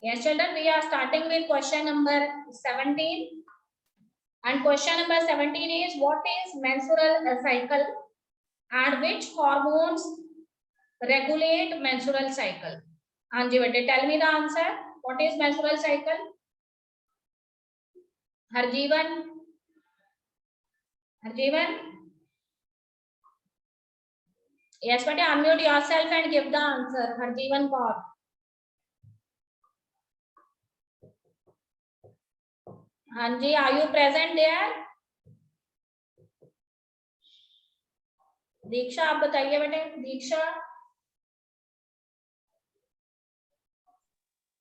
Yes, children, we are starting with question number 17. And question number 17 is, what is menstrual cycle and which hormones regulate menstrual cycle? Anji bete, tell me the answer. What is menstrual cycle? Harjeevan? Harjeevan? Yes, bete, unmute yourself and give the answer. Harjeevan Kaur. Anji, are you present there? दीक्षा आप बताइए बेटे. दीक्षा.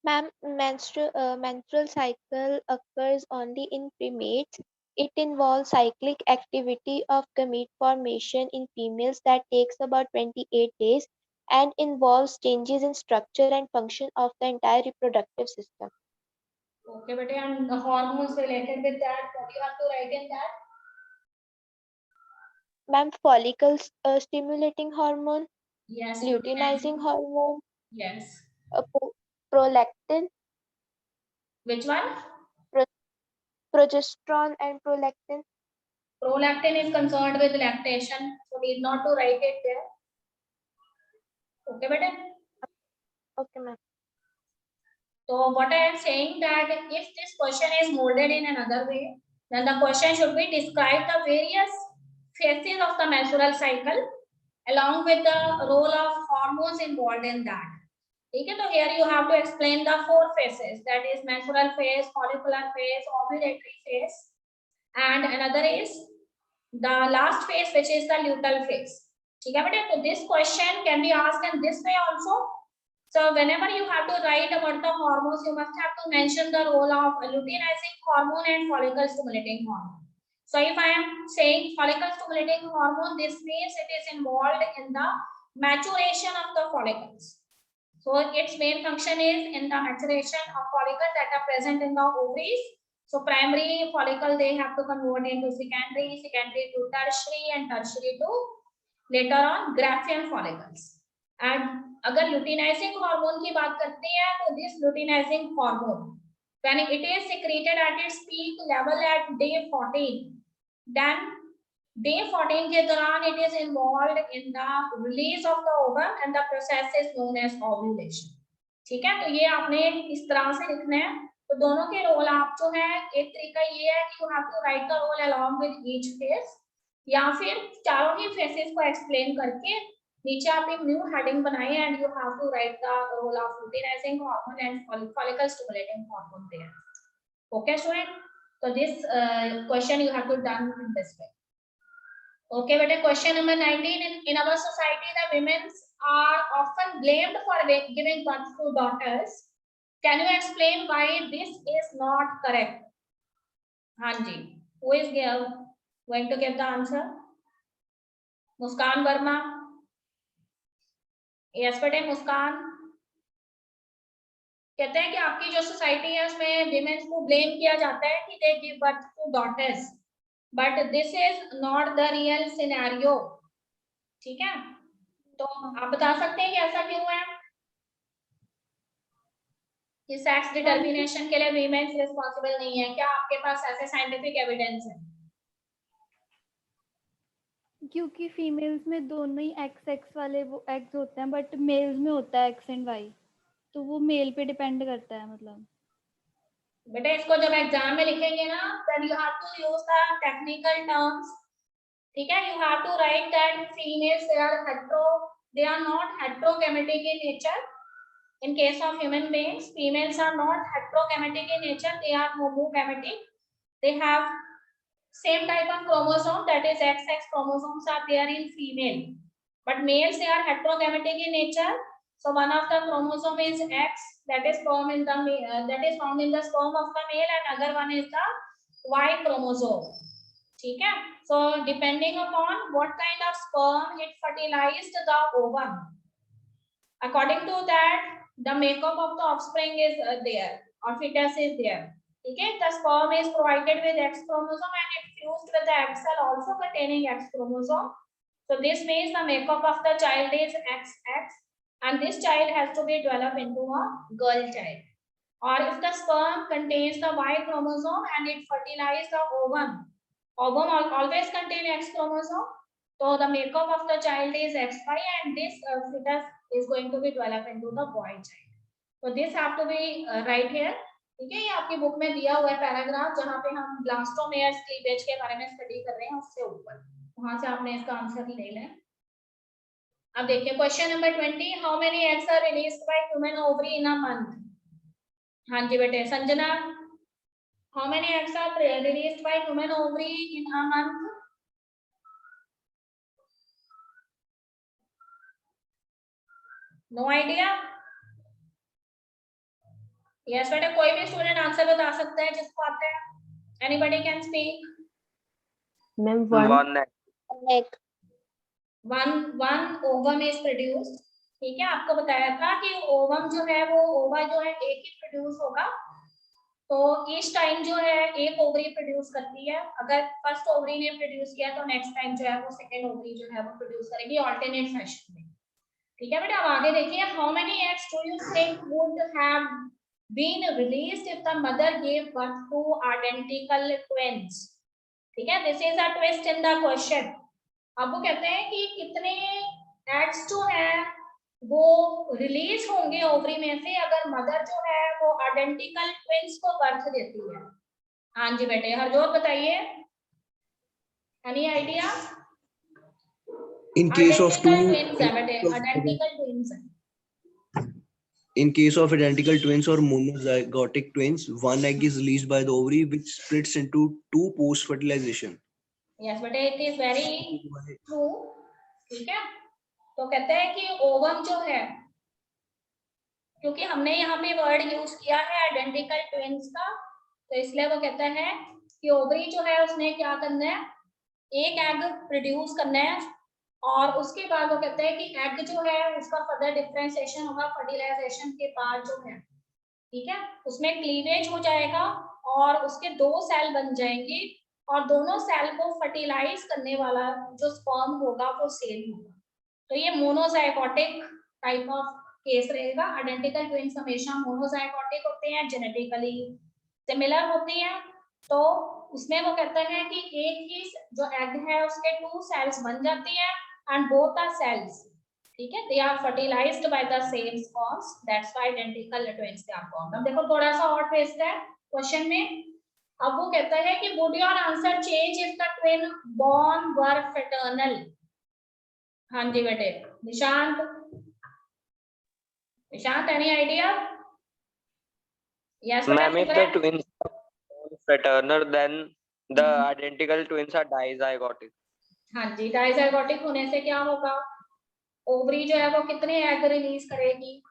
Ma'am, menstrual cycle occurs only in primates. It involves cyclic activity of gamete formation in females that takes about 28 days and involves changes in structure and function of the entire reproductive system. Okay, bete, and the hormones related with that, what you have to write in that? Ma'am, follicle stimulating hormone, Yes. luteinizing hormone, Yes. prolactin. Which one? Progesterone and prolactin. Prolactin is concerned with lactation, so need not to write it there. Okay, bete? Okay, ma'am. So what I am saying that if this question is molded in another way, then the question should be describe the various phases of the menstrual cycle along with the role of hormones involved in that. Okay, so here you have to explain the four phases, that is menstrual phase, follicular phase, ovulatory phase, and another is the last phase, which is the luteal phase. Okay, so this question can be asked in this way also. So whenever you have to write about the hormones, you must have to mention the role of luteinizing hormone and follicle stimulating hormone. So if I am saying follicle stimulating hormone, this means it is involved in the maturation of the follicles. So its main function is in the maturation of follicles that are present in the ovaries. So primary follicle they have to convert into secondary, secondary to tertiary, and tertiary to later on Graafian follicles. And अगर luteinizing hormone की बात करते हैं तो this luteinizing hormone when it is secreted at its peak level at day 14, then day 14 के दौरान it is involved in the release of the ovum and the process is known as ovulation. ठीक है, तो ये आपने इस तरह से लिखना है. तो दोनों के रोल आप जो है, एक तरीका ये है कि you have to write the role along with each phase, या फिर चारों ही फेसेस को एक्सप्लेन करके नीचे आप एक न्यू हेडिंग बनाएं and you have to write the role of luteinizing hormone and follicle stimulating hormone there. Okay, student? So this question you have to done in this way. Okay, but question number 19. In our society, the women are often blamed for giving birth to daughters. Can you explain why this is not correct? Hanji, who is going to give the answer? Muskan Verma. Yes, बेटे मुस्कान. कहते हैं कि आपकी जो society है उसमें women's को blame किया जाता है कि they give birth to daughters, but this is not the real scenario. ठीक है, तो आप बता सकते हैं कि ऐसा क्यों है कि सेक्स डिटर्मिनेशन के लिए विमेन्स रिस्पांसिबल नहीं है? क्या आपके पास ऐसे साइंटिफिक एविडेंस है? क्योंकि फीमेल्स में दोनों ही एक्स वाले वो एग्स होते हैं, बट मेल्स में होता है एक्स एंड वाई, तो वो मेल पे डिपेंड करता है. मतलब बेटा इसको जब एग्जाम में लिखेंगे ना, then you have to use the technical terms. ठीक है, you have to write that females they are not heterogametic in nature. In case of human beings, females are not heterogametic in nature, they are homogametic. They have same type of chromosome, that is XX chromosomes are there in female, but males they are heterogametic in nature. So one of the chromosome is X, that is found in the sperm of the male, and other one is the Y chromosome. ठीक है, so depending upon what kind of sperm it fertilized the ovum, according to that the makeup of the offspring is there or fetus is there. Okay, the sperm is provided with X chromosome and it fused with the egg cell also containing X chromosome. So this means the makeup of the child is XX, and this child has to be developed into a girl child. or if the sperm contains the Y chromosome and it fertilizes the ovum, ovum always contain X chromosome, so the makeup of the child is XY and this fetus is going to be developed into the boy child. So this have to be right here. ठीक है, ये आपकी book में दिया हुआ है paragraph जहाँ पे हम ब्लास्टोमेयर्स क्लीवेज के बारे में स्टडी कर रहे हैं, उससे ऊपर वहां से आपने इसका आंसर ले लें। अब देखिए question number 20, how many eggs are released by human ovary in a month? हाँ जी बेटे Sanjana, how many eggs are released by human ovary in a month? No idea? Yes बेटे, कोई भी स्टूडेंट आंसर बता सकता है जिसको आता है। Anybody can speak? Ma'am One egg. One ovum is produced. ठीक है, आपको बताया था कि ओवम जो है वो ओवा जो है एक ही प्रोड्यूस होगा, तो ईच टाइम जो है एक ओवरी प्रोड्यूस करती है। अगर फर्स्ट ओवरी ने प्रोड्यूस किया तो नेक्स्ट टाइम जो है वो सेकेंड ओवरी जो है वो प्रोड्यूस करेगी ऑल्टरनेट फैशन में। ठीक है बेटा, अब आगे देखिए, how many eggs do you think would have been released if the mother gave birth to identical twins? ठीक है, this is a twist in the question. अब वो कहते हैं कि कितने एग्स जो है वो रिलीज होंगे ओवरी में से अगर मदर जो है वो आइडेंटिकल ट्विन्स को बर्थ देती है। हाँ जी बेटे, हरजोत बताइए, any idea? In case of two, twins है बेटे, आइडेंटिकल ट्विन्स है। in case of identical twins or monozygotic twins, one egg is released by the ovary, which splits into two post-fertilization. Yes बेटे, इट इज वेरी ट्रू। ठीक है, तो कहते हैं कि ओवम जो है, क्योंकि हमने यहाँ पे वर्ड यूज किया है आइडेंटिकल ट्विन्स का, तो इसलिए वो कहता है कि ओवरी जो है उसने क्या करना है, एक एग प्रोड्यूस करना है और उसके बाद वो कहते हैं कि एग जो है उसका फर्दर डिफरेंशिएशन होगा फर्टिलाइजेशन के बाद जो है। ठीक है, उसमें क्लीवेज हो जाएगा और उसके दो सेल बन जाएंगे और दोनों सेल को फर्टिलाइज करने वाला जो स्पर्म होगा वो सेम होगा। तो ये मोनोजाइगोटिक टाइप ऑफ केस रहेगा। आइडेंटिकल ट्विन्स हमेशा मोनोजाइगोटिक होते हैं, जेनेटिकली सिमिलर होती हैं, तो उसमें वो कहते हैं कि एक ही जो एग है उसके टू सेल्स बन जाती हैं एंड बोथ आर सेल्स, ठीक है, they are fertilised by the same sperms, that's why identical twins they are formed. अब देखो थोड़ा सा और ट्विस्ट है क्वेश्चन में। अब वो कहता है कि would your answer change if the twin born were fraternal? हाँ जी बेटे, Nishant, Nishant any idea? Yes Ma'am, if the twins are fraternal, then the identical twins are dizygotic. हाँ जी, डाइजाइगोटिक होने से क्या होगा, ओवरी जो है वो कितने एग रिलीज करेगी?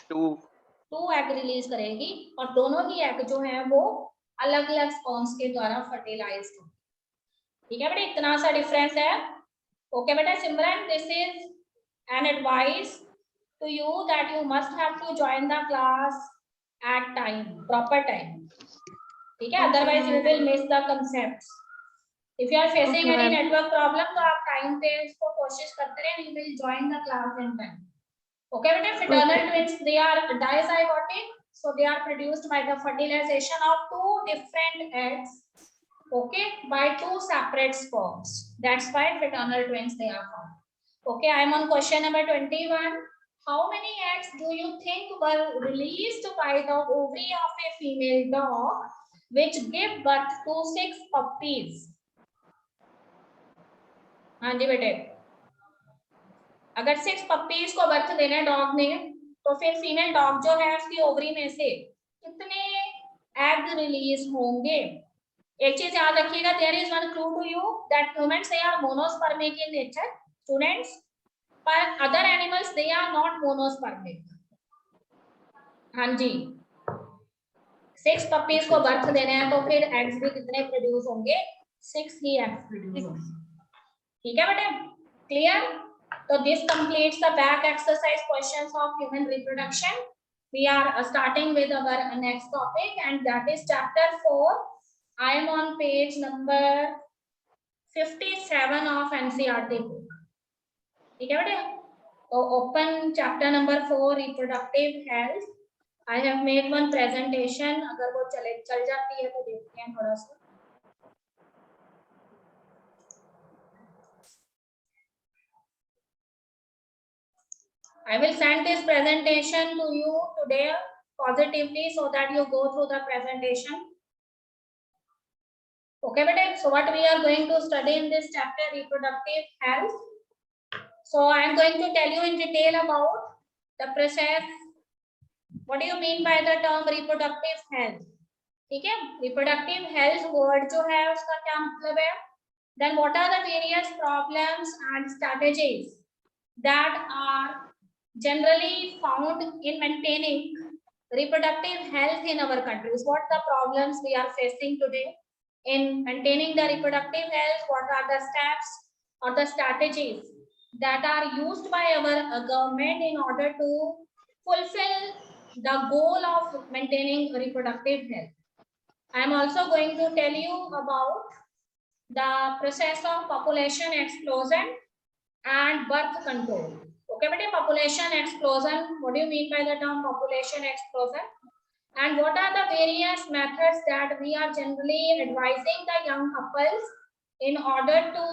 टू एग रिलीज करेगी और दोनों ही एग जो है वो अलग अलग स्पर्म्स के द्वारा फर्टिलाइज्ड होंगे। ठीक है बेटा, इतना सा डिफरेंस है। ओके बेटा Simran, this is an advice to you that you must have to join the class at time, proper time. ठीक है, otherwise you will miss the concepts. If you are facing any network problem, तो आप time पे इसको कोशिश करते रहें, you will join the class in time. Okay बेटा, fraternal twins they are dizygotic, so they are produced by the fertilization of two different eggs, okay, by two separate sperms. That's why fraternal twins they are formed. Okay, I am on question number 21. How many eggs do you think were released by the ovary of a female dog which give birth to 6 puppies? हाँ जी बेटे, अगर 6 puppy's को birth देना है dog ने, तो फिर फीमेल डॉग जो है उसकी ओवरी में से कितने एग रिलीज होंगे? एक चीज याद रखिएगा, there is one clue to you that humans they are monospermic in nature students, पर other animals they are not monospermic. हाँ जी, 6 पपीज को बर्थ देने हैं तो फिर एग्स भी कितने प्रोड्यूस होंगे? 6 ही एग्स प्रोड्यूस होंगे। ठीक है बेटा, क्लियर? तो this completes the back exercise questions of human reproduction. We are starting with our next topic and that is chapter 4. I am on page number 57 of NCERT book. ठीक है बेटा, So open chapter number 4, reproductive health. I have made one presentation. अगर वो चल जाती है तो देखते हैं थोड़ा सा. I will send this presentation to you today positively so that you go through the presentation. Okay, but so what we are going to study in this chapter, reproductive health. So I am going to tell you in detail about the process. What do you mean by the term reproductive health? ठीक है, reproductive health word जो है उसका क्या मतलब है? Then what are the various problems and strategies that are generally found in maintaining reproductive health in our countries? What the problems we are facing today in maintaining the reproductive health? What are the steps or the strategies that are used by our government in order to fulfill the goal of maintaining reproductive health? I am also going to tell you about the process of population explosion and birth control. Okay, but population explosion, what do you mean by the term population explosion? And what are the various methods that we are generally advising the young couples in order to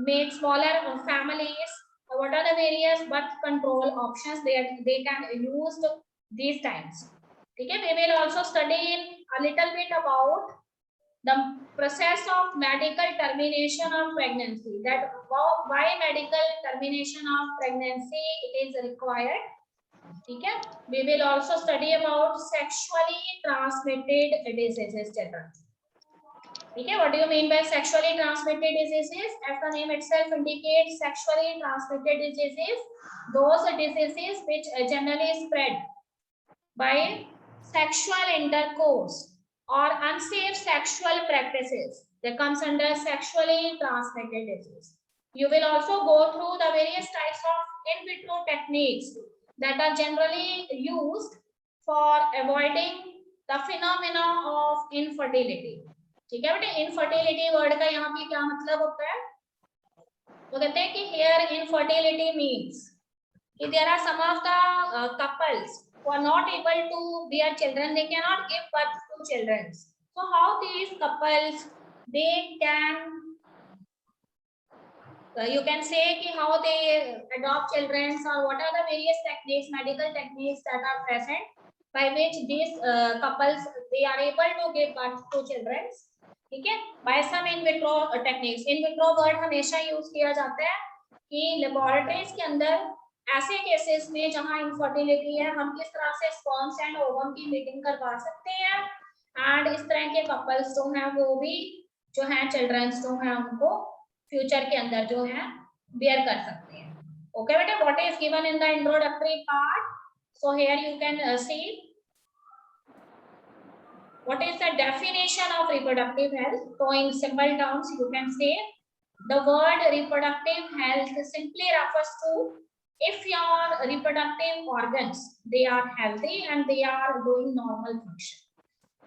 make smaller families? What are the various birth control options they can use these times? Okay, we will also study a little bit about the process of medical termination of pregnancy, that why medical termination of pregnancy it is required. Okay, we will also study about sexually transmitted diseases, children. Okay, what do you mean by sexually transmitted diseases? As the name itself indicates, sexually transmitted diseases, those diseases which generally spread by sexual intercourse or unsafe sexual practices, that comes under sexually transmitted disease. You will also go through the various types of in vitro techniques that are generally used for avoiding the phenomena of infertility. ठीक है बेटे, infertility word का यहाँ पे क्या मतलब होता है? तो कहते हैं कि here infertility means कि there are some of the couples who are not able to bear children, they cannot give birth to children. So how these couples they can you can say कि how they adopt children, or what are the various techniques, medical techniques that are present by which these couples they are able to give birth to children. ठीक है, by some in vitro techniques. In vitro word हमेशा use किया जाता है कि laboratories के अंदर ऐसे केसेस में जहां इनफर्टिलिटी है, हम किस तरह से स्पर्म्स एंड ओवम की मीटिंग करवा सकते हैं, एंड इस तरह के कपल्स जो हैं वो भी जो हैं चिल्ड्रंस जो हैं उनको फ्यूचर के अंदर जो है बेयर कर सकते हैं. ओके बेटा, what is given in the introductory part. So here you can see what is the definition of reproductive health. So in simple terms you can say the word reproductive health simply refers to if your reproductive organs they are healthy and they are doing normal function.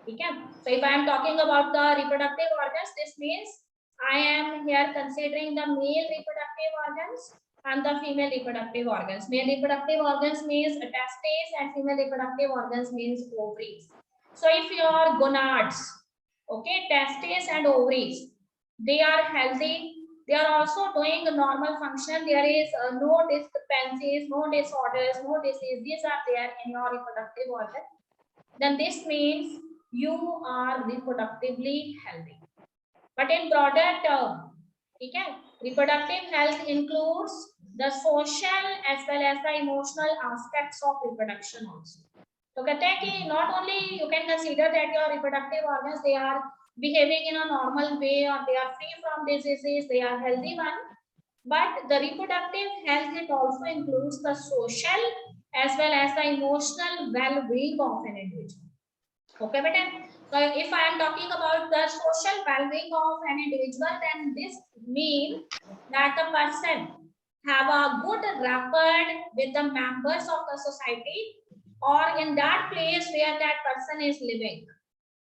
Okay, so if I am talking about the reproductive organs, this means I am here considering the male reproductive organs and the female reproductive organs. Male reproductive organs means testes and female reproductive organs means ovaries. So if your gonads, okay, testes and ovaries, they are healthy, they are also doing normal function, there is no discrepancies, no disorders, no diseases are there in your reproductive organ, then this means you are reproductively healthy. But in broader term, okay, reproductive health includes the social as well as the emotional aspects of reproduction also. तो कहते हैं कि not only you can consider that your reproductive organs they are behaving in a normal way or they are free from diseases, they are healthy one, but the reproductive health it also includes the social as well as the emotional well-being of an individual. Okay, better. So if I am talking about the social well-being of an individual, then this means that the person have a good rapport with the members of the society or in that place where that person is living.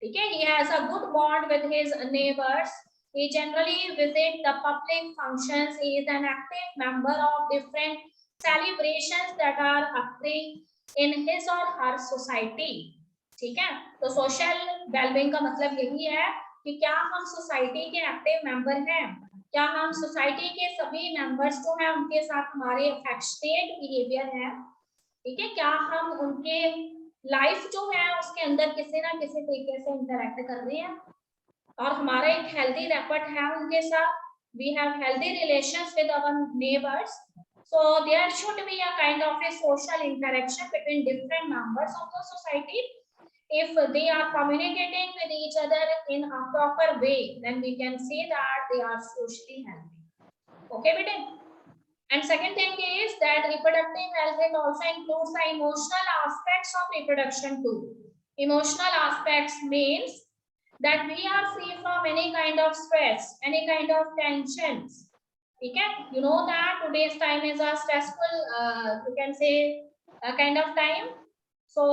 Okay, he has a good bond with his neighbors. He generally visits the public functions. He is an active member of different celebrations that are occurring in his or her society. ठीक है, तो social wellbeing का मतलब यही है कि क्या हम सोसाइटी के एक्टिव मेंबर हैं, क्या हम सोसाइटी के सभी मेंबर्स जो हैं उनके साथ हमारे अफेक्शनेट बिहेवियर है, ठीक है, क्या हम उनके लाइफ जो है उसके अंदर किसी ना किसी तरीके से इंटरेक्ट कर रहे हैं और हमारा एक हेल्दी रेपर्ट है उनके साथ. We have healthy relations with our neighbors, so there should be a kind of a social interaction between different members of the society. If they are communicating with each other in a proper way, then we can say that they are socially healthy. Okay, beta? And second thing is that reproductive health, it also includes the emotional aspects of reproduction too. Emotional aspects means that we are free from any kind of stress, any kind of tensions. Okay, you know that today's time is a stressful, you can say, a kind of time. So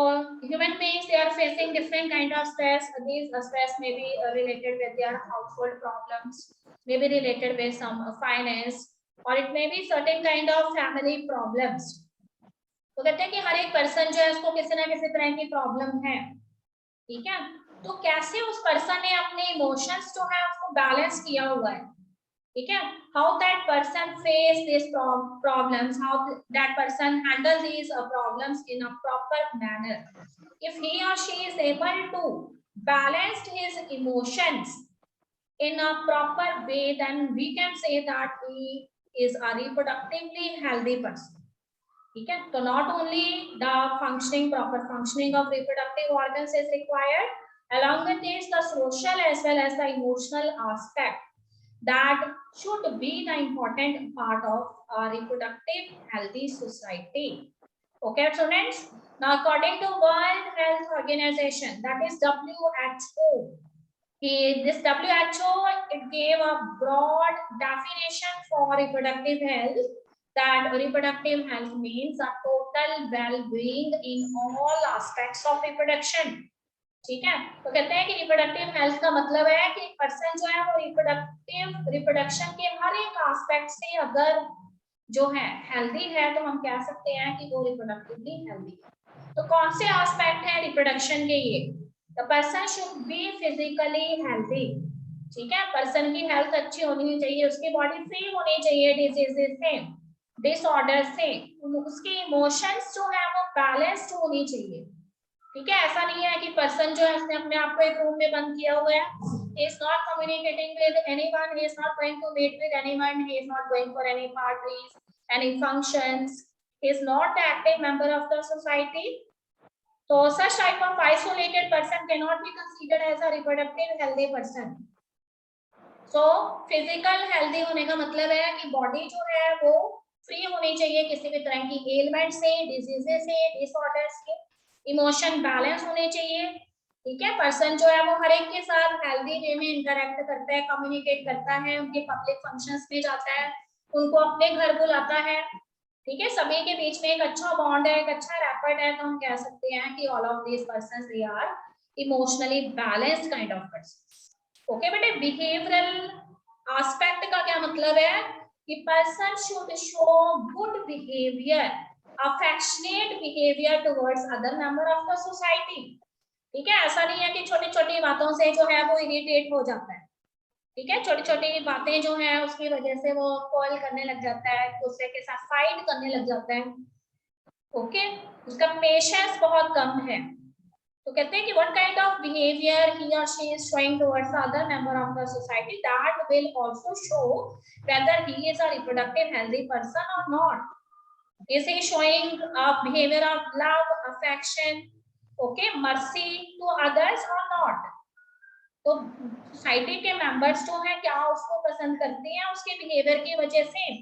human beings, they are facing different kind of stress. These stress may be related with their household problems, may be related with some finance, or it may be certain kind of family problems. तो कहते हैं कि हर एक person जो है उसको किसी ना किसी तरह की प्रॉब्लम है, ठीक है, तो कैसे उस पर्सन ने अपने इमोशंस जो है उसको बैलेंस किया हुआ है, ठीक है, how that person face this problems, how that person handle these problems in a proper manner. If he और she is able to balance his emotions in a proper way, then we can say that he is a reproductively healthy person. ठीक है, तो not only the functioning, proper functioning of reproductive organs is required, along with this the social as well as the emotional aspect that should be the important part of a reproductive healthy society. Okay students, now according to World Health Organization, that is WHO, this WHO, it gave a broad definition for reproductive health, that reproductive health means a total well-being in all aspects of reproduction. ठीक है, तो कहते हैं कि reproductive health का मतलब है कि पर्सन जो है वो रिप्रोडक्शन के हर एक एस्पेक्ट से अगर जो है हेल्दी है तो हम कह सकते हैं कि वो रिप्रोडक्टिवली हेल्दी है. तो कौन से एस्पेक्ट है रिप्रोडक्शन के? ये The person should be physically healthy. ठीक है, पर्सन की हेल्थ अच्छी होनी चाहिए, उसकी बॉडी फ्री होनी चाहिए डिजीजेस से, डिसऑर्डर से, उसकी इमोशंस जो है वो बैलेंस्ड होनी चाहिए. ठीक है, ऐसा नहीं है कि पर्सन जो है उसने अपने आप को एक रूम में बंद किया हुआ है, he is not communicating with anyone, he is not going to meet with anyone, he is not going for any parties, any functions, he is not the active member of the society. So such type of isolated person cannot be considered as a reproductive healthy person. So physical healthy होने का मतलब है कि body जो है वो free होनी चाहिए किसी भी तरह की एलिमेंट से, डिजीजेस से, डिसऑर्डर से. इमोशन बैलेंस होने चाहिए. ठीक है, पर्सन जो है वो हर एक के साथ हेल्दी वे में इंटरेक्ट करता है, कम्युनिकेट करता है, उनके पब्लिक फंक्शंस में जाता है, उनको अपने घर बुलाता है. ठीक है, सभी के बीच में एक अच्छा बॉन्ड है, एक अच्छा रैपर्ट है, तो हम कह सकते हैं कि all of these persons they are emotionally balanced kind of persons. Okay बेटे, बिहेवियरल एस्पेक्ट का क्या मतलब है कि person should show good behaviour, affectionate behaviour towards other member of the society. ठीक है, ऐसा नहीं है कि छोटी छोटी बातों से जो है वो इरिटेट हो जाता है. ठीक है, छोटी छोटी बातें जो है उसकी वजह से वो कॉल करने लग जाता है, दूसरे के साथ फाइट करने लग जाता है. ओके, उसका पेशेंस बहुत कम है. तो कहते हैं कि what kind of behaviour he और she is showing towards the other member of the society, that will also show whether he is a reproductive healthy person और not. Is he showing a behaviour of love, affection, okay, mercy to others और not. तो society के members जो हैं क्या उसको पसंद करते हैं, उसके बिहेवियर की वजह से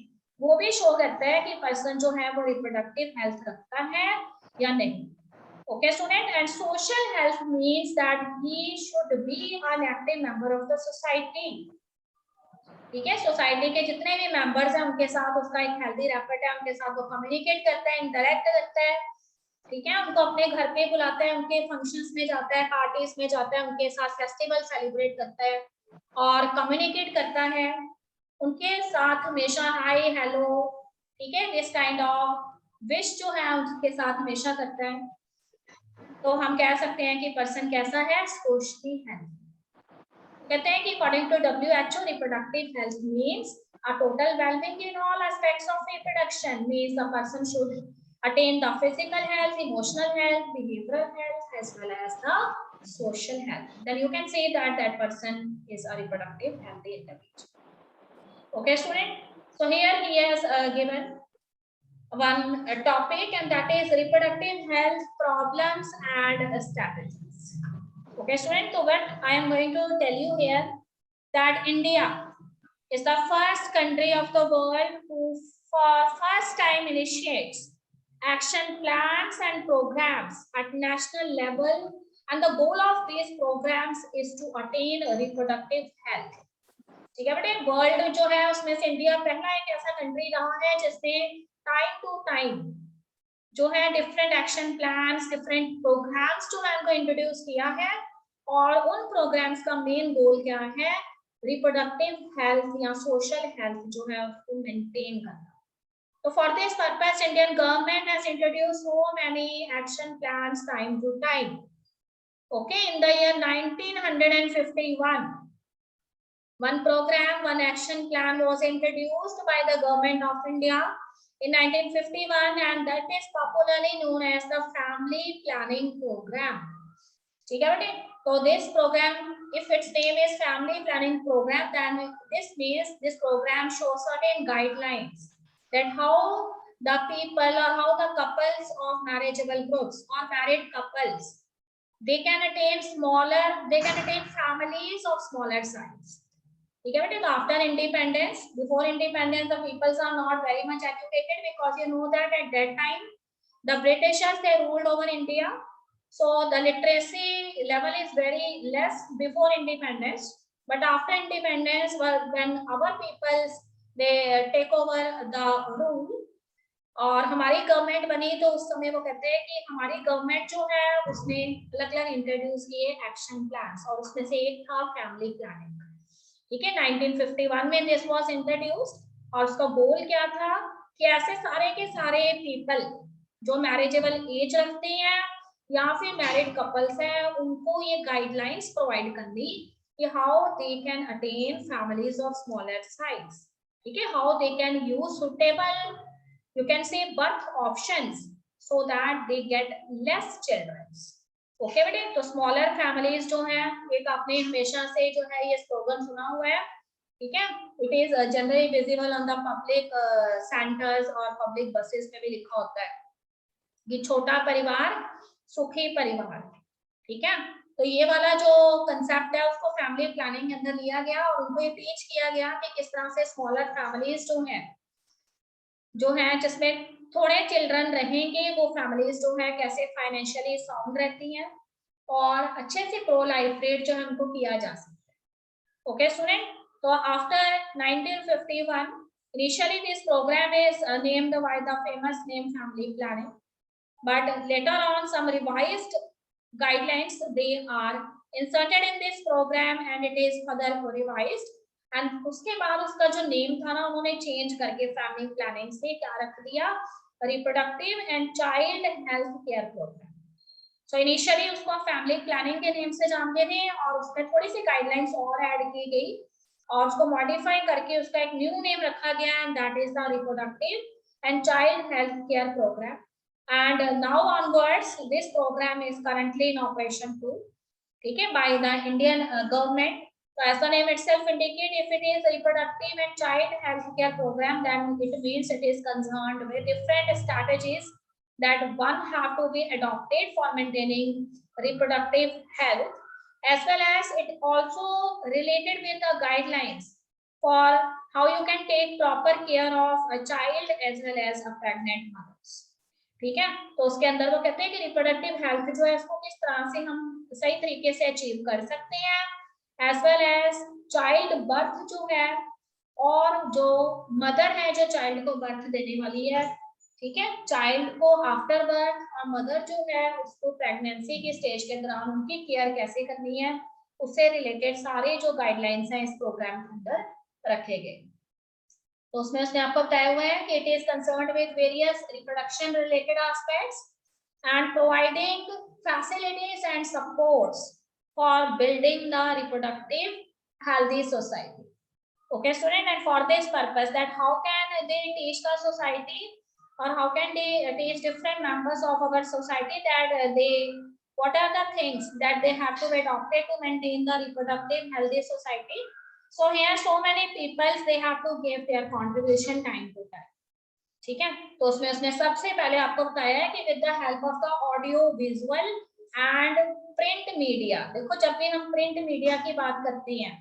वो भी शो करता है कि पर्सन जो है वो रिप्रोडक्टिव हेल्थ रखता है या नहीं. Okay student, and social health means that he should be an active member of the society. ठीक है, सोसाइटी के जितने भी मेंबर्स हैं उनके साथ उसका एक हेल्दी रैपर्ट है, उनके साथ वो कम्युनिकेट करता है, इंटरेक्ट करता है. ठीक है, उनको अपने घर पे बुलाता है, उनके फंक्शंस में जाता है, पार्टीज में जाता है, उनके साथ फेस्टिवल सेलिब्रेट करता है और कम्युनिकेट करता है, उनके साथ हमेशा हाय हेलो, ठीक है, दिस काइंड ऑफ विश जो है उसके साथ हमेशा करता है, तो हम कह सकते हैं कि पर्सन कैसा है, सोशली हेल्थी। कहते हैं कि according to WHO reproductive health means a total well-being in all aspects of reproduction, means the person should attain the physical health, emotional health, behavioral health, as well as the social health. Then you can say that that person is a reproductive healthy individual. Okay, student. So here he has given one topic, and that is reproductive health problems and strategies. Okay, student. So what I am going to tell you here, that India is the first country of the world who for first time initiates action plans and programs at national level, and the goal of these programs is to attain reproductive health. ठीक है बेटे, world जो है उसमें से India पहला एक ऐसा कंट्री रहा है जिसने टाइम टू टाइम जो है different action plans, different programmes जो है उनको इंट्रोड्यूस किया है, और उन प्रोग्राम्स का मेन गोल क्या है, रिप्रोडक्टिव हेल्थ या सोशल हेल्थ जो है उसको मेंटेन करना। तो for this purpose Indian government has introduced so many action plans time to time. Okay, in the year 1951 one program, one action plan was introduced by the government of India in 1951, and that is popularly known as the family planning program. ठीक है बेटे, so this program, if its name is family planning program, then this means this program shows certain guidelines that how the people or how the couples of marriageable groups or married couples, they can attain families of smaller size. ठीक है बेटे, तो after independence, before independence the peoples are not very much educated, because you know that at that time the Britishers they ruled over India, so the literacy level is very less before independence, but after independence, when our peoples they take over the rule और हमारी government बनी, तो उस समय वो कहते हैं कि हमारी गवर्नमेंट जो है उसने अलग अलग इंट्रोड्यूस किए एक्शन प्लान्स, और उसमें से एक था फैमिली प्लानिंग। ठीक है, 1951 में दिस वाज इंट्रोड्यूस्ड, और उसका गोल क्या था कि ऐसे सारे के सारे पीपल जो मैरिजेबल एज रखते हैं या फिर मैरिड कपल्स हैं, उनको ये गाइडलाइंस प्रोवाइड करनी कि how they can attain families of smaller size. ठीक है, how they can use suitable, you can say birth options so that they get less children. Okay बेटे, तो स्मॉलर फैमिलीज जो है, एक आपने हमेशा से जो है ये स्लोगन सुना हुआ है, ठीक है, it is generally visible on the public centres और पब्लिक बसेस में भी लिखा होता है कि छोटा परिवार सुखी परिवार। ठीक है, तो ये वाला जो कंसेप्ट है उसको फैमिली प्लानिंग के अंदर लिया गया, और उनको ये टीच किया गया कि किस तरह से स्मॉलर फैमिलीज जो है जिसमें थोड़े चिल्ड्रन रहेंगे, वो फैमिलीज जो है कैसे फाइनेंशियली साउंड रहती हैं और अच्छे से प्रो लाइफ रेट जो है उनको किया जा सकता है। ओके स्टूडेंट, तो after 1951 initially this program is named by the famous name family planning, but later on some revised guidelines they are inserted in this program and it is further revised, and उसके बाद उसका जो name था ना उन्होंने change करके family planning से क्या रख दिया, reproductive and child health care programme. So initially उसको फैमिली प्लानिंग के नेम से जानते थे, और उसमें थोड़ी सी गाइडलाइंस और ऐड की गई और उसको मॉडिफाई करके उसका एक न्यू नेम रखा गया, and that is the reproductive and child health care programme. And now onwards this programme is currently in operation to, ठीक है, by the Indian government. So as the name itself indicates, if it is a reproductive and child health care program, then it means it is concerned with different strategies that one have to be adopted for maintaining reproductive health, as well as it also related with the guidelines for how you can take proper care of a child as well as a pregnant mothers. ठीक है, तो उसके अंदर वो कहते हैं कि reproductive health जो है इसको किस तरह से हम सही तरीके से अचीव कर सकते हैं, as well as child birth जो है, और जो मदर है जो चाइल्ड को बर्थ देने वाली है, ठीक है, चाइल्ड को आफ्टर बर्थ, और मदर जो है उसको प्रेगनेंसी की स्टेज के दौरान उनकी केयर कैसे करनी है, उससे रिलेटेड सारे जो गाइडलाइंस हैं इस प्रोग्राम के अंदर रखे गए। तो उसमें उसने आपको बताया हुआ है कि it is concerned with various reproduction related aspects and providing facilities and supports for building the reproductive healthy society. Okay, student, and for this purpose, that how can they teach the society, or how can they teach different members of our society that what are the things that they have to be adopted to maintain the reproductive healthy society. So here so many people they have to give their contribution time to time. ठीक है, तो उसमें उसने सबसे पहले आपको बताया है कि with the help of the audio visual and print media. देखो जब भी हम प्रिंट मीडिया की बात करते हैं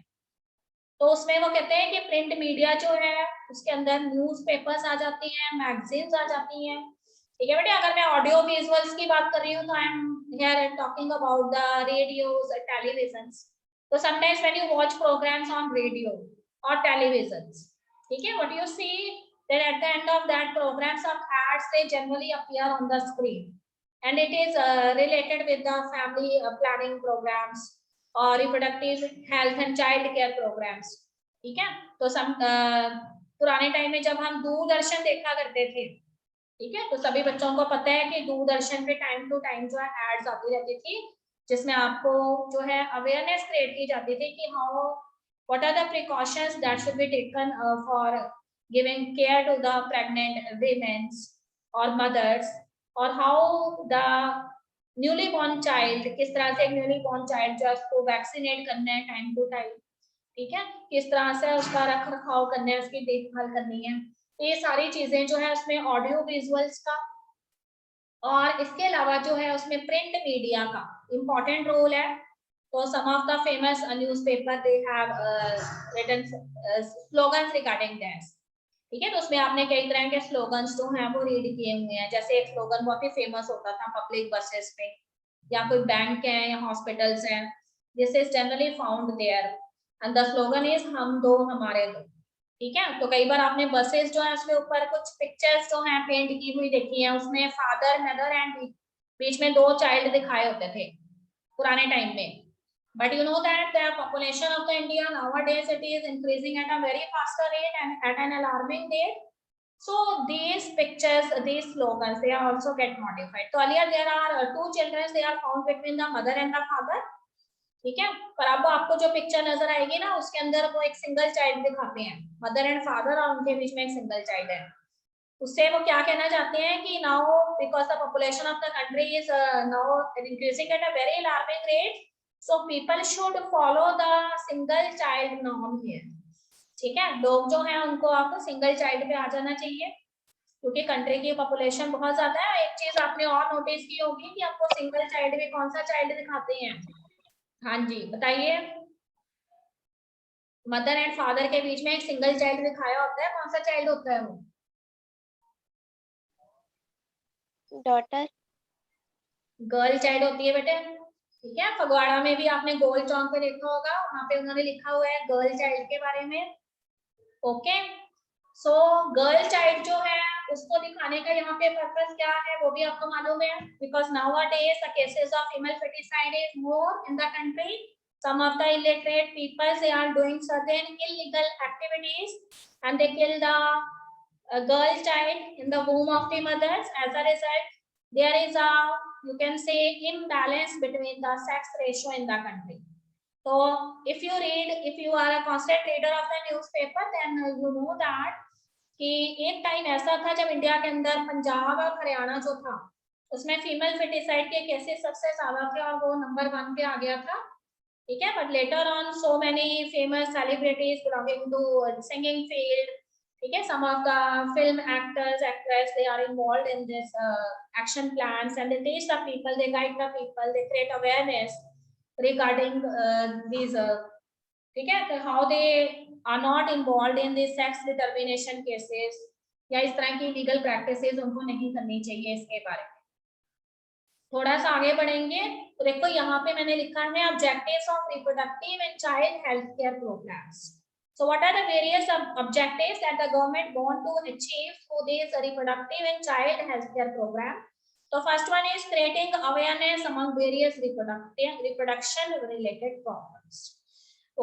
तो उसमें वो कहते हैं कि प्रिंट मीडिया जो है उसके अंदर न्यूज़पेपर्स आ जाती हैं, मैगजीन्स आ जाती हैं. ठीक है बेटे, अगर मैं ऑडियो विजुअल्स की बात कर रही हूँ तो I am here talking about the radios, televisions. तो sometimes when you watch programmes on radio और टेलीविजन्स, ठीक है, what you see then at the end of that program some ads they generally appear on the screen and it is related with the family planning programs और reproductive health and child care programmes. ठीक है, तो पुराने time में जब हम दूरदर्शन देखा करते थे, ठीक है, तो सभी बच्चों को पता है कि दूरदर्शन पे टाइम टू टाइम जो है एड्स आती रहती थी जिसमें आपको जो है अवेयरनेस क्रिएट की जाती थी कि how what are the precautions that should be taken for giving care to the pregnant womens और मदर्स, और how the newly born child, किस तरह से एक न्यूली बॉर्न चाइल्ड जो है उसको वैक्सीनेट करना है टाइम टू टाइम. ठीक है, किस तरह से उसका रख रखाव करना है, उसकी देखभाल करनी है. तो ये सारी चीजें जो है उसमें ऑडियो विजुअल्स का और इसके अलावा जो है उसमें प्रिंट मीडिया का इम्पोर्टेंट रोल है. तो some of the famous newspaper they have written slogans regarding that. ठीक है, तो उसमें आपने कई तरह के स्लोगन्स जो हैं वो रीड किए हुए हैं. जैसे एक स्लोगन बहुत ही फेमस होता था पब्लिक बसेस पे, या कोई बैंक है या हॉस्पिटल्स हैं, this is generally found there and the slogan is हम दो हमारे दो. ठीक है, तो कई बार आपने बसेस जो है उसके ऊपर कुछ पिक्चर्स जो हैं पेंट की हुई देखी है, उसमें फादर मदर एंड बीच में दो चाइल्ड दिखाए होते थे पुराने टाइम में. But you know that the population of the India nowadays it is increasing at a very faster rate and at an alarming rate. So these pictures, these slogans, they are also get modified. So earlier there are two children, they are found between the mother and the father. ठीक है, पर अब आपको जो picture नजर आएगी ना उसके अंदर वो एक सिंगल चाइल्ड दिखाते हैं, मदर एंड फादर, और उनके बीच में एक सिंगल चाइल्ड है. उससे वो क्या कहना चाहते हैं कि now because the population of the country is now increasing at a very alarming rate, so people should follow the single child norm here. ठीक है, लोग जो हैं उनको आपको सिंगल चाइल्ड पे आ जाना चाहिए क्योंकि कंट्री की पॉपुलेशन बहुत ज्यादा है. एक चीज आपने और नोटिस की होगी कि आपको सिंगल चाइल्ड में कौन सा चाइल्ड दिखाते हैं. हाँ जी बताइए, मदर एंड फादर के बीच में एक सिंगल चाइल्ड दिखाया होता है, कौन सा चाइल्ड होता है वो? डॉटर. गर्ल चाइल्ड होती है बेटे. ठीक है, फगवाड़ा में भी आपने गोल चौक पे देखा होगा, वहां पे उन्होंने लिखा हुआ है गर्ल चाइल्ड के बारे में. ओके, सो गर्ल चाइल्ड जो है उसको दिखाने का यहाँ पे पर्पस क्या है वो भी आपको मालूम है. Because nowadays the cases of female feticide is more in the country. Some of the illiterate people they are doing certain illegal activities and they kill the girl child in the womb of the mothers. As a result, there is a, you can say, imbalance between the sex ratio in the country. So if you read, if you are a constant reader of the newspaper, then you know that कि एक time ऐसा था जब India के अंदर पंजाब और हरियाणा जो था उसमें फीमेल फेटिसाइड के केसेस सबसे ज्यादा थे और वो नंबर 1 पे आ गया था. ठीक है, but later on so many famous celebrities belonging to singing field, ठीक है, some of the film actors, actresses, they are involved in this action plans and they teach the people, they guide the people, they create awareness regarding these ठीक है, तो how they are not involved in these sex determination cases या इस तरह की legal practices उनको नहीं करनी चाहिए. इसके बारे में थोड़ा सा आगे बढ़ेंगे तो देखो यहाँ पे मैंने लिखा है objectives of reproductive and child health care programmes. So what are the various objectives that the government want to achieve through this reproductive and child healthcare program? So first one is creating awareness among various reproduction related problems.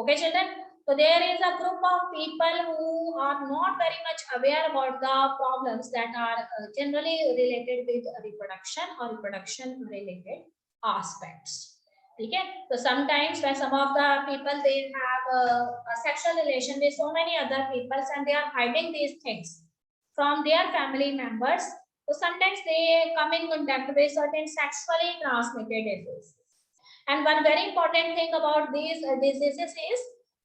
Okay, children. So there is a group of people who are not very much aware about the problems that are generally related with reproduction or reproduction related aspects. Okay. So sometimes when some of the people they have a sexual relation with so many other people and they are hiding these things from their family members. So sometimes they come in contact with certain sexually transmitted diseases. And one very important thing about these diseases is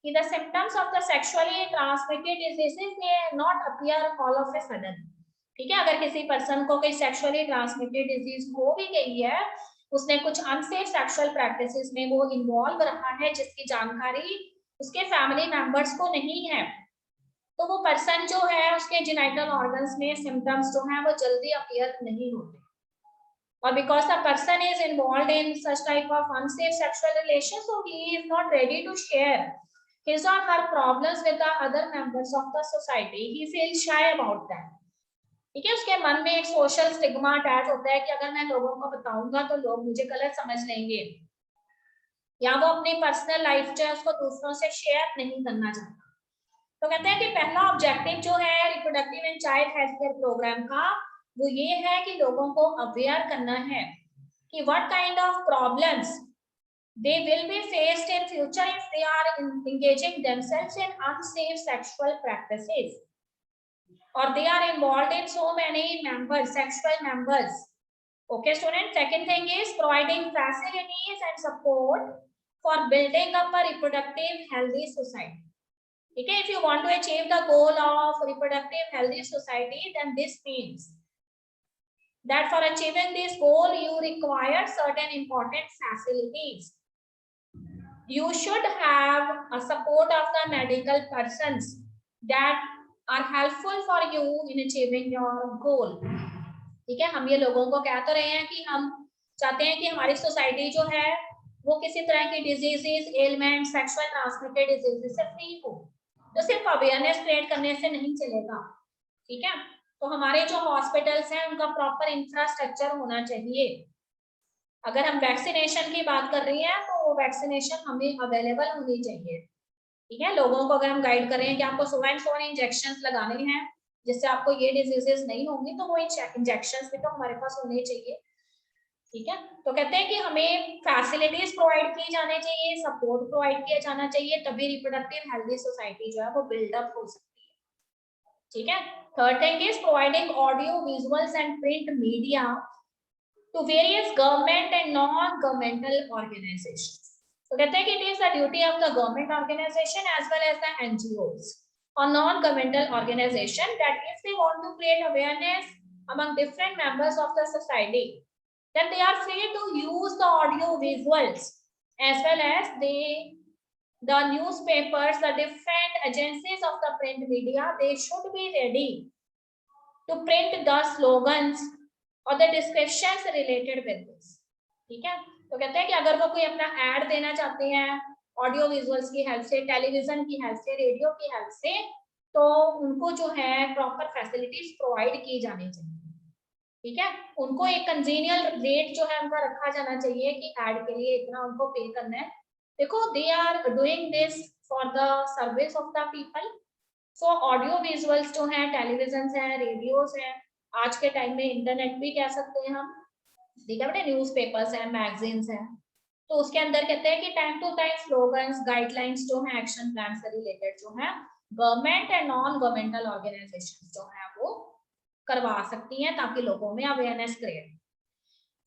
the symptoms of the sexually transmitted diseases may not appear all of a sudden. ठीक है, अगर किसी person को कोई sexually transmitted disease हो भी गई है, उसने कुछ अनसेफ सेक्सुअल प्रैक्टिसेस में वो इन्वॉल्व रहा है जिसकी जानकारी उसके फैमिली मेंबर्स को नहीं है, तो वो पर्सन जो है उसके जेनिटल ऑर्गन्स में सिम्टम्स जो है वो जल्दी अपीयर नहीं होते. Or because the person is involved in such type of unsafe sexual relation, so he is not ready to share his or her problems with the other members of the society. He feels shy about that. ठीक है, उसके मन में एक social stigma attach होता है कि अगर मैं लोगों को बताऊंगा तो लोग मुझे गलत समझ लेंगे, या वो अपनी पर्सनल लाइफ जो है उसको दूसरों से शेयर नहीं करना चाहता. तो कहते हैं कि पहला ऑब्जेक्टिव जो है reproductive and child health care programme का वो ये है कि लोगों को अवेयर करना है कि what kind of problems they will be faced in future if they are engaging themselves in unsafe sexual practices or they are involved in so many sexual members. Okay, students. Second thing is providing facilities and support for building up a reproductive healthy society. Okay, if you want to achieve the goal of reproductive healthy society, then this means that for achieving this goal you require certain important facilities. You should have a support of the medical persons that are helpful for you in achieving your goal. ठीक है, हम ये लोगों को कह तो रहे हैं कि हम चाहते हैं कि हमारी सोसाइटी जो है वो किसी तरह की diseases, element, sexual transmitted diseases से फ्री हो. तो सिर्फ अवेयरनेस क्रिएट करने से नहीं चलेगा. ठीक है, तो हमारे जो हॉस्पिटल्स हैं उनका प्रॉपर इंफ्रास्ट्रक्चर होना चाहिए. अगर हम वैक्सीनेशन की बात कर रही हैं तो वैक्सीनेशन हमें अवेलेबल होनी चाहिए. ठीक है, लोगों को अगर हम गाइड कर रहे हैं कि आपको 7 इंजेक्शंस लगाने हैं जिससे आपको ये डिजीजेस नहीं होंगी, तो वो इंजेक्शंस भी तो हमारे पास होने चाहिए. ठीक है, तो कहते हैं कि हमें फैसिलिटीज प्रोवाइड की जाने चाहिए, सपोर्ट प्रोवाइड किया जाना चाहिए, तभी रिप्रोडक्टिव हेल्दी सोसाइटी जो है वो बिल्डअप हो सकती है. ठीक है, third thing is providing audio, visuals and print media to various government and non governmental organisations. तो कहते हैं कि it is the duty of the government organisation as well as the NGOs or non-governmental organization that if they want to create awareness among different members of the society, then they are free to use the audio visuals as well as the newspapers, the different agencies of the print media. They should be ready to print the slogans or the descriptions related with this. ठीक है, तो कहते हैं कि अगर वो कोई अपना एड देना चाहते हैं ऑडियो विजुअल्स की हेल्प से, टेलीविजन की हेल्प से, रेडियो की हेल्प से, तो उनको जो है प्रॉपर फैसिलिटीज प्रोवाइड की जानी चाहिए. ठीक है, उनको एक कंजीनियल रेट जो है उनका रखा जाना चाहिए कि एड के लिए इतना उनको पे करना है. देखो, they are doing this for the service of the people. So audio visuals जो है, टेलीविजन है, रेडियोस है, आज के टाइम में इंटरनेट भी कह सकते हैं हम. ठीक है बेटे, न्यूज़पेपर्स है, मैगजीन्स है, तो उसके अंदर कहते हैं कि time to time slogans, guidelines जो है, एक्शन प्लान से रिलेटेड जो है government and non governmental organisations जो है वो करवा सकती हैं ताकि लोगों में awareness create.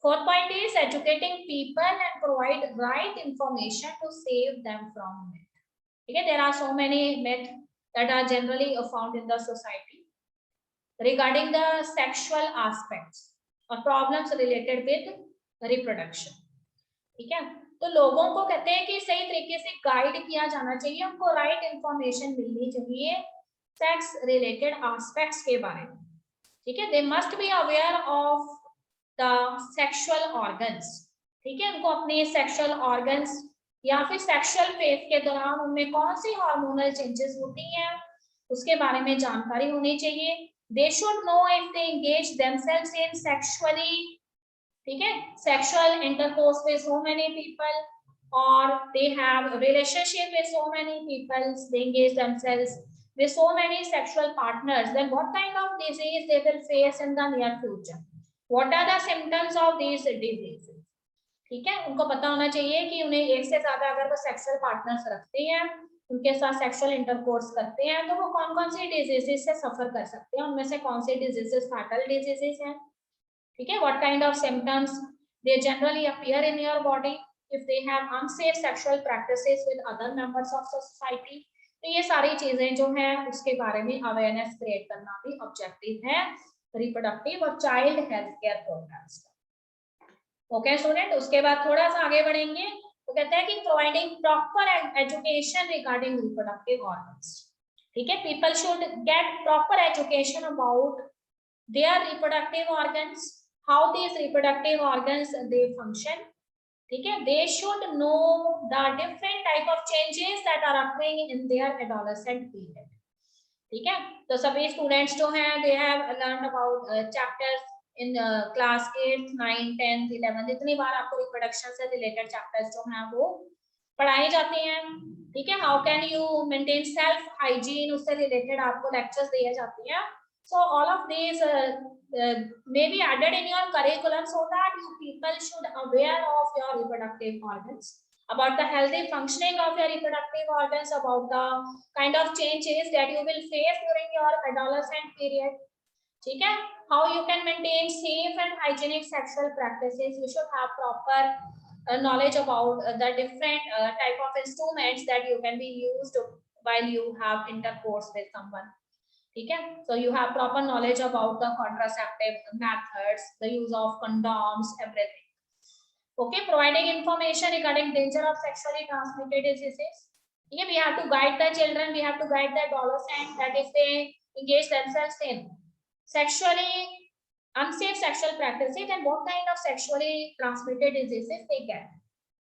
Fourth point is educating people and provide right information to save them from myth. ठीक है, there are so many myth that are generally found in the society regarding the sexual aspects और problems related with reproduction. ठीक है, तो लोगों को कहते हैं कि सही तरीके से गाइड किया जाना चाहिए, उनको राइट इंफॉर्मेशन मिलनी चाहिए सेक्स रिलेटेड एस्पेक्ट्स के बारे में. ठीक है, they must be aware of the sexual organs. ठीक है, उनको अपने सेक्सुअल ऑर्गन्स या फिर सेक्सुअल फेज के दौरान उनमें कौन सी हार्मोनल चेंजेस होती हैं उसके बारे में जानकारी होनी चाहिए. दे should know if they engage themselves in sexually, ठीक है, sexual intercourse with so many people, or they have a relationship with so many people, they engage themselves with so many sexual partners, then what kind of disease they will face in the near future? What are the symptoms of these diseases? ठीक है, उनको पता होना चाहिए कि उन्हें एक से ज्यादा अगर वो सेक्सुअल पार्टनर्स रखते हैं, उनके साथ सेक्सुअल इंटरकोर्स करते हैं, तो वो कौन कौन सी डिजीजेस से सफर कर सकते हैं, उनमें से कौन सी डिजीजेस फैटल डिजीजेस हैं, ठीक है, what kind of symptoms they generally appear in your body if they have unsafe sexual practices with other members of society. तो ये सारी चीजें जो है उसके बारे में अवेयरनेस क्रिएट करना भी ऑब्जेक्टिव है रिप्रोडक्टिव और चाइल्ड हेल्थ केयर प्रोग्राम्स का। ओके स्टूडेंट, उसके बाद थोड़ा सा आगे बढ़ेंगे तो कहते हैं कि providing proper education regarding reproductive organs, ठीक है, people should get proper education about their reproductive organs, how these reproductive organs they function, ठीक है, they should know the different type of changes that are occurring in their adolescent period, ठीक है। तो सभी students जो हैं they have learned about chapters in class 8th 9th 10th 11th, इतनी बार आपको रिप्रोडक्शन से रिलेटेड चैप्टर्स जो हैं वो पढ़ाए जाते हैं, ठीक है। How can you maintain self hygiene, उससे रिलेटेड आपको लेक्चर्स दिए जाते हैं। So all of these may be added in your curriculum so that you people should aware of your reproductive organs, about the healthy functioning of your reproductive organs, about the kind of changes that you will face during your adolescent period, ठीक है। How you can maintain safe and hygienic sexual practices, you should have proper knowledge about the different type of instruments that you can be used while you have intercourse with someone, ठीक है। So you have proper knowledge about the contraceptive methods, the use of condoms, everything. Okay, providing information regarding danger of sexually transmitted diseases. Yeah, we have to guide the children, we have to guide the adolescents that if they engage themselves in sexually unsafe sexual practices, then what kind of sexually transmitted diseases they get.